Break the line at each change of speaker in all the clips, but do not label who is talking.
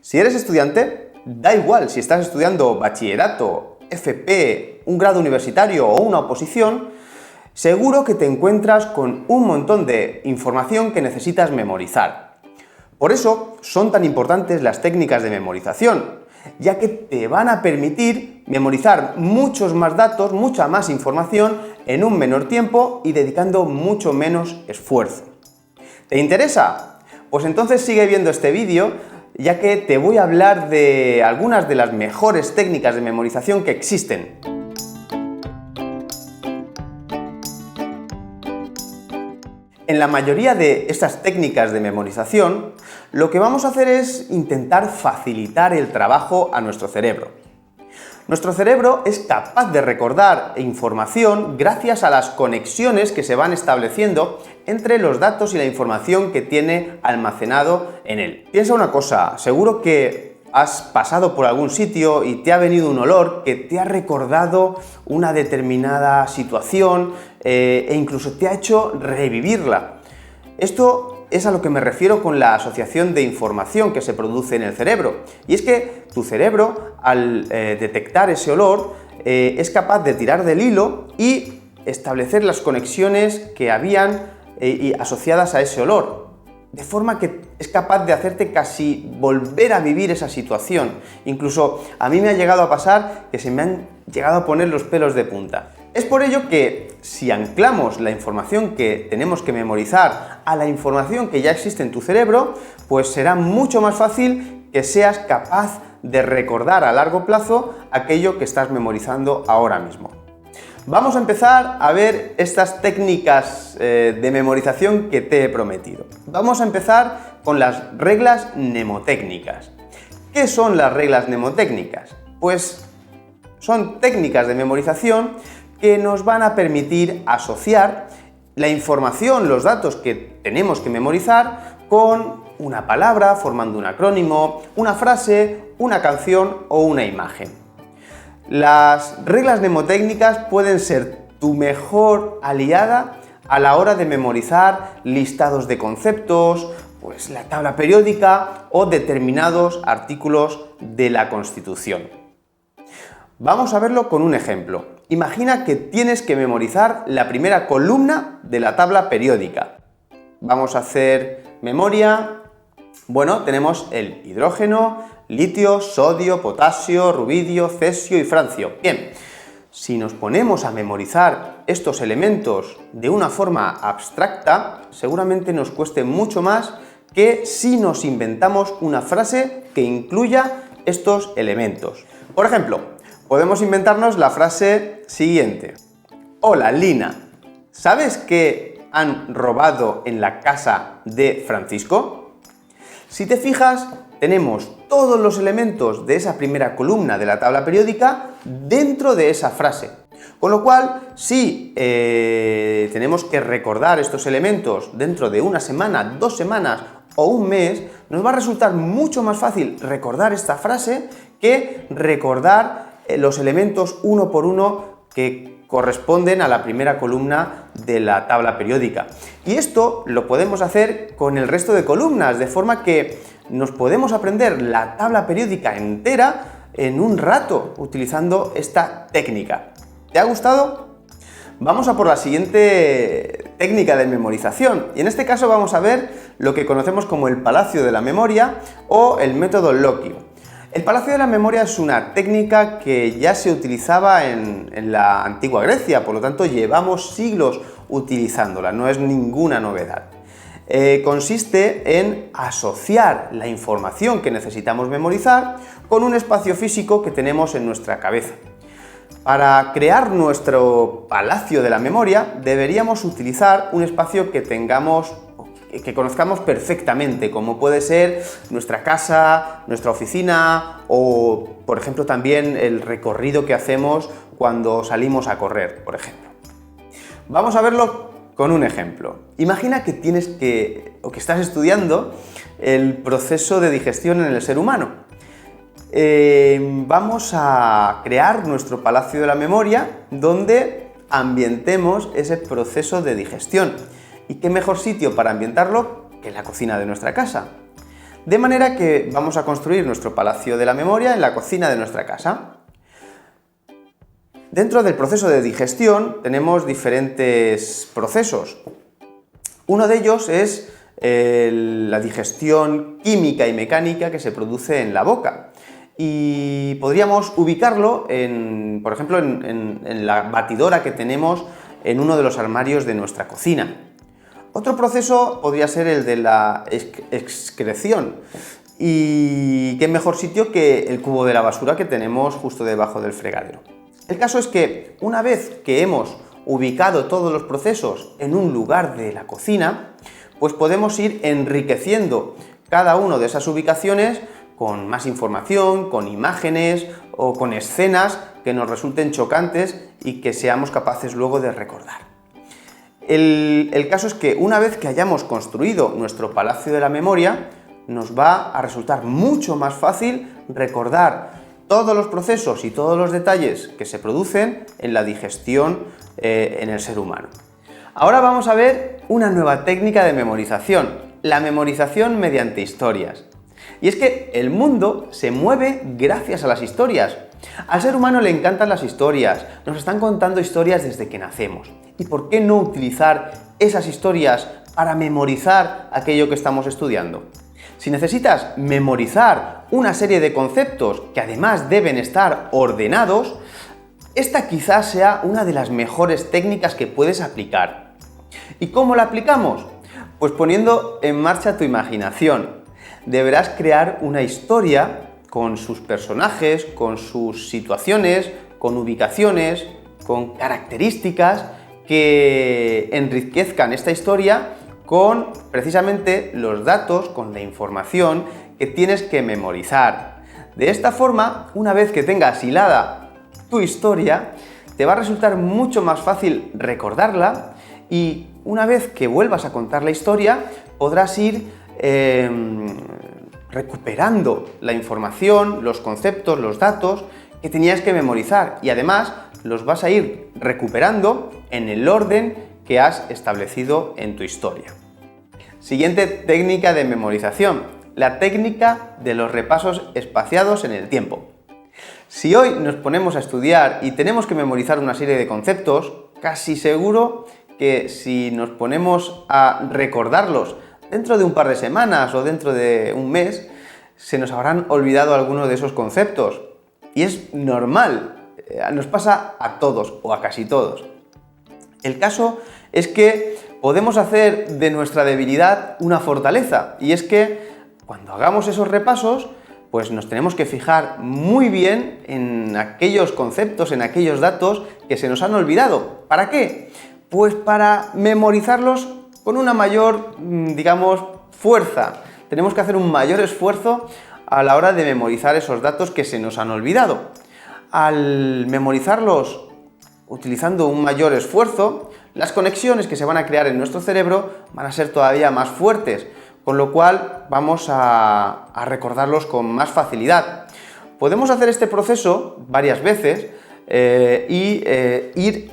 Si eres estudiante, da igual si estás estudiando bachillerato, FP, un grado universitario o una oposición, seguro que te encuentras con un montón de información que necesitas memorizar. Por eso son tan importantes las técnicas de memorización, ya que te van a permitir memorizar muchos más datos, mucha más información en un menor tiempo y dedicando mucho menos esfuerzo. ¿Te interesa? Pues entonces sigue viendo este vídeo, ya que te voy a hablar de algunas de las mejores técnicas de memorización que existen. En la mayoría de estas técnicas de memorización, lo que vamos a hacer es intentar facilitar el trabajo a nuestro cerebro. Nuestro cerebro es capaz de recordar información gracias a las conexiones que se van estableciendo entre los datos y la información que tiene almacenado en él. Piensa una cosa, seguro que has pasado por algún sitio y te ha venido un olor que te ha recordado una determinada situación e incluso te ha hecho revivirla. Esto es a lo que me refiero con la asociación de información que se produce en el cerebro. Y es que tu cerebro, al detectar ese olor, es capaz de tirar del hilo y establecer las conexiones que habían asociadas a ese olor. De forma que es capaz de hacerte casi volver a vivir esa situación. Incluso a mí me ha llegado a pasar que se me han llegado a poner los pelos de punta. Es por ello que si anclamos la información que tenemos que memorizar a la información que ya existe en tu cerebro, pues será mucho más fácil que seas capaz de recordar a largo plazo aquello que estás memorizando ahora mismo. Vamos a empezar a ver estas técnicas de memorización que te he prometido. Vamos a empezar con las reglas mnemotécnicas. ¿Qué son las reglas mnemotécnicas? Pues son técnicas de memorización que nos van a permitir asociar la información, los datos que tenemos que memorizar con una palabra, formando un acrónimo, una frase, una canción o una imagen. Las reglas mnemotécnicas pueden ser tu mejor aliada a la hora de memorizar listados de conceptos, pues la tabla periódica o determinados artículos de la Constitución. Vamos a verlo con un ejemplo. Imagina que tienes que memorizar la primera columna de la tabla periódica. Vamos a hacer memoria. Bueno, tenemos el hidrógeno, litio, sodio, potasio, rubidio, cesio y francio. Bien, si nos ponemos a memorizar estos elementos de una forma abstracta, seguramente nos cueste mucho más que si nos inventamos una frase que incluya estos elementos. Por ejemplo, podemos inventarnos la frase siguiente. Hola, Lina, ¿sabes que han robado en la casa de Francisco? Si te fijas, tenemos todos los elementos de esa primera columna de la tabla periódica dentro de esa frase. Con lo cual, si tenemos que recordar estos elementos dentro de una semana, 2 semanas o un mes, nos va a resultar mucho más fácil recordar esta frase que recordar los elementos uno por uno que corresponden a la primera columna de la tabla periódica. Y esto lo podemos hacer con el resto de columnas, de forma que nos podemos aprender la tabla periódica entera en un rato utilizando esta técnica. ¿Te ha gustado? Vamos a por la siguiente técnica de memorización, y en este caso vamos a ver lo que conocemos como el palacio de la memoria o el método Lockio. El palacio de la memoria es una técnica que ya se utilizaba en la antigua Grecia, por lo tanto llevamos siglos utilizándola, no es ninguna novedad. Consiste en asociar la información que necesitamos memorizar con un espacio físico que tenemos en nuestra cabeza. Para crear nuestro palacio de la memoria deberíamos utilizar un espacio que conozcamos perfectamente, como puede ser nuestra casa, nuestra oficina o, por ejemplo, también el recorrido que hacemos cuando salimos a correr, por ejemplo. Vamos a verlo con un ejemplo. Imagina que estás estudiando el proceso de digestión en el ser humano. Vamos a crear nuestro palacio de la memoria donde ambientemos ese proceso de digestión. ¿Y qué mejor sitio para ambientarlo que la cocina de nuestra casa? De manera que vamos a construir nuestro palacio de la memoria en la cocina de nuestra casa. Dentro del proceso de digestión tenemos diferentes procesos. Uno de ellos es la digestión química y mecánica que se produce en la boca. Y podríamos ubicarlo, por ejemplo, en la batidora que tenemos en uno de los armarios de nuestra cocina. Otro proceso podría ser el de la excreción. Y qué mejor sitio que el cubo de la basura que tenemos justo debajo del fregadero. El caso es que una vez que hemos ubicado todos los procesos en un lugar de la cocina, pues podemos ir enriqueciendo cada una de esas ubicaciones con más información, con imágenes o con escenas que nos resulten chocantes y que seamos capaces luego de recordar. El caso es que una vez que hayamos construido nuestro palacio de la memoria, nos va a resultar mucho más fácil recordar todos los procesos y todos los detalles que se producen en la digestión en el ser humano. Ahora vamos a ver una nueva técnica de memorización, la memorización mediante historias. Y es que el mundo se mueve gracias a las historias. Al ser humano le encantan las historias, nos están contando historias desde que nacemos. ¿Y por qué no utilizar esas historias para memorizar aquello que estamos estudiando? Si necesitas memorizar una serie de conceptos que además deben estar ordenados, esta quizás sea una de las mejores técnicas que puedes aplicar. ¿Y cómo la aplicamos? Pues poniendo en marcha tu imaginación. Deberás crear una historia con sus personajes, con sus situaciones, con ubicaciones, con características que enriquezcan esta historia con precisamente los datos, con la información que tienes que memorizar. De esta forma, una vez que tengas hilada tu historia, te va a resultar mucho más fácil recordarla y una vez que vuelvas a contar la historia, podrás ir recuperando la información, los conceptos, los datos que tenías que memorizar y además los vas a ir recuperando en el orden que has establecido en tu historia. Siguiente técnica de memorización, la técnica de los repasos espaciados en el tiempo. Si hoy nos ponemos a estudiar y tenemos que memorizar una serie de conceptos, casi seguro que si nos ponemos a recordarlos dentro de un par de semanas o dentro de un mes, se nos habrán olvidado algunos de esos conceptos. Y es normal, nos pasa a todos o a casi todos. El caso es que podemos hacer de nuestra debilidad una fortaleza, y es que cuando hagamos esos repasos, pues nos tenemos que fijar muy bien en aquellos conceptos, en aquellos datos que se nos han olvidado. ¿Para qué? Pues para memorizarlos con una mayor, digamos, fuerza. Tenemos que hacer un mayor esfuerzo a la hora de memorizar esos datos que se nos han olvidado. Al memorizarlos utilizando un mayor esfuerzo, las conexiones que se van a crear en nuestro cerebro van a ser todavía más fuertes, con lo cual vamos a recordarlos con más facilidad. Podemos hacer este proceso varias veces y ir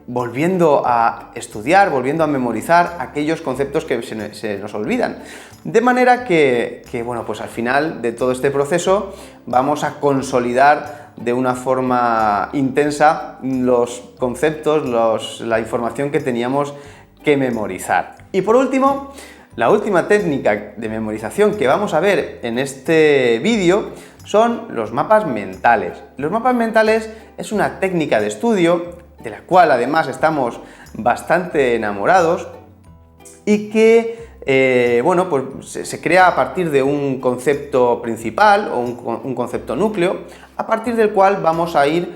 volviendo a estudiar, volviendo a memorizar aquellos conceptos que se nos olvidan. De manera que, bueno, pues al final de todo este proceso vamos a consolidar de una forma intensa los conceptos, la información que teníamos que memorizar. Y por último, la última técnica de memorización que vamos a ver en este vídeo son los mapas mentales. Los mapas mentales es una técnica de estudio de la cual además estamos bastante enamorados y que bueno, pues se crea a partir de un concepto principal o un concepto núcleo, a partir del cual vamos a ir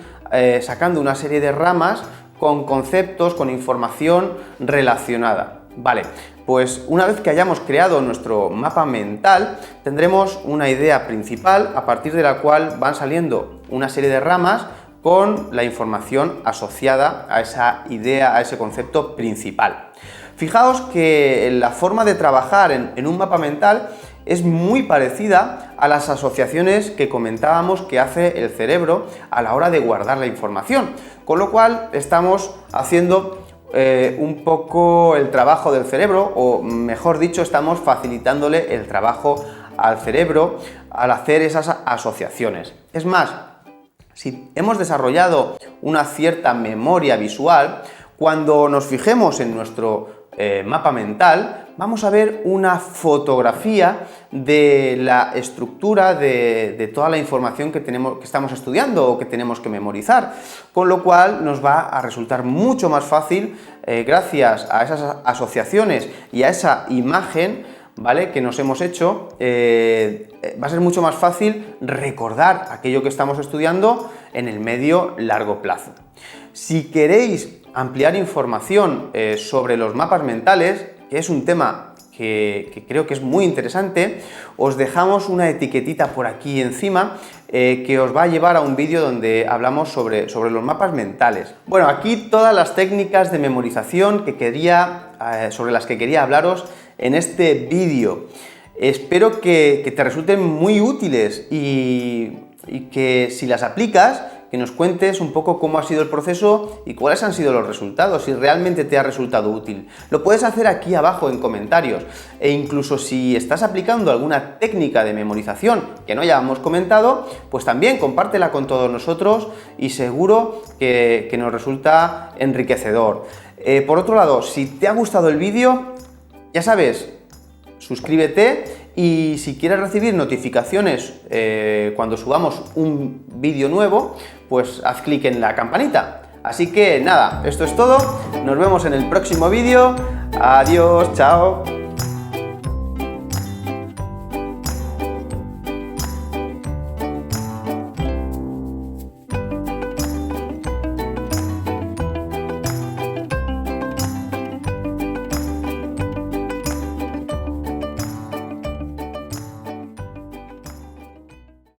sacando una serie de ramas con conceptos, con información relacionada. Vale, pues una vez que hayamos creado nuestro mapa mental, tendremos una idea principal a partir de la cual van saliendo una serie de ramas con la información asociada a esa idea, a ese concepto principal. Fijaos que la forma de trabajar en un mapa mental es muy parecida a las asociaciones que comentábamos que hace el cerebro a la hora de guardar la información, con lo cual estamos haciendo un poco el trabajo del cerebro, o mejor dicho, estamos facilitándole el trabajo al cerebro al hacer esas asociaciones. Es más, si hemos desarrollado una cierta memoria visual, cuando nos fijemos en nuestro mapa mental, vamos a ver una fotografía de la estructura de toda la información que estamos estudiando o que tenemos que memorizar, con lo cual nos va a resultar mucho más fácil, gracias a esas asociaciones y a esa imagen, ¿vale?, que nos hemos hecho, va a ser mucho más fácil recordar aquello que estamos estudiando en el medio-largo plazo. Si queréis ampliar información sobre los mapas mentales, que es un tema que creo que es muy interesante, os dejamos una etiquetita por aquí encima que os va a llevar a un vídeo donde hablamos sobre los mapas mentales. Bueno, aquí todas las técnicas de memorización sobre las que quería hablaros en este vídeo. Espero que te resulten muy útiles y que si las aplicas, que nos cuentes un poco cómo ha sido el proceso y cuáles han sido los resultados, si realmente te ha resultado útil. Lo puedes hacer aquí abajo en comentarios, e incluso si estás aplicando alguna técnica de memorización que no hayamos comentado, pues también compártela con todos nosotros y seguro que nos resulta enriquecedor. Por otro lado, si te ha gustado el vídeo, ya sabes, suscríbete, y si quieres recibir notificaciones cuando subamos un vídeo nuevo, pues haz clic en la campanita. Así que nada, esto es todo, nos vemos en el próximo vídeo, adiós, chao.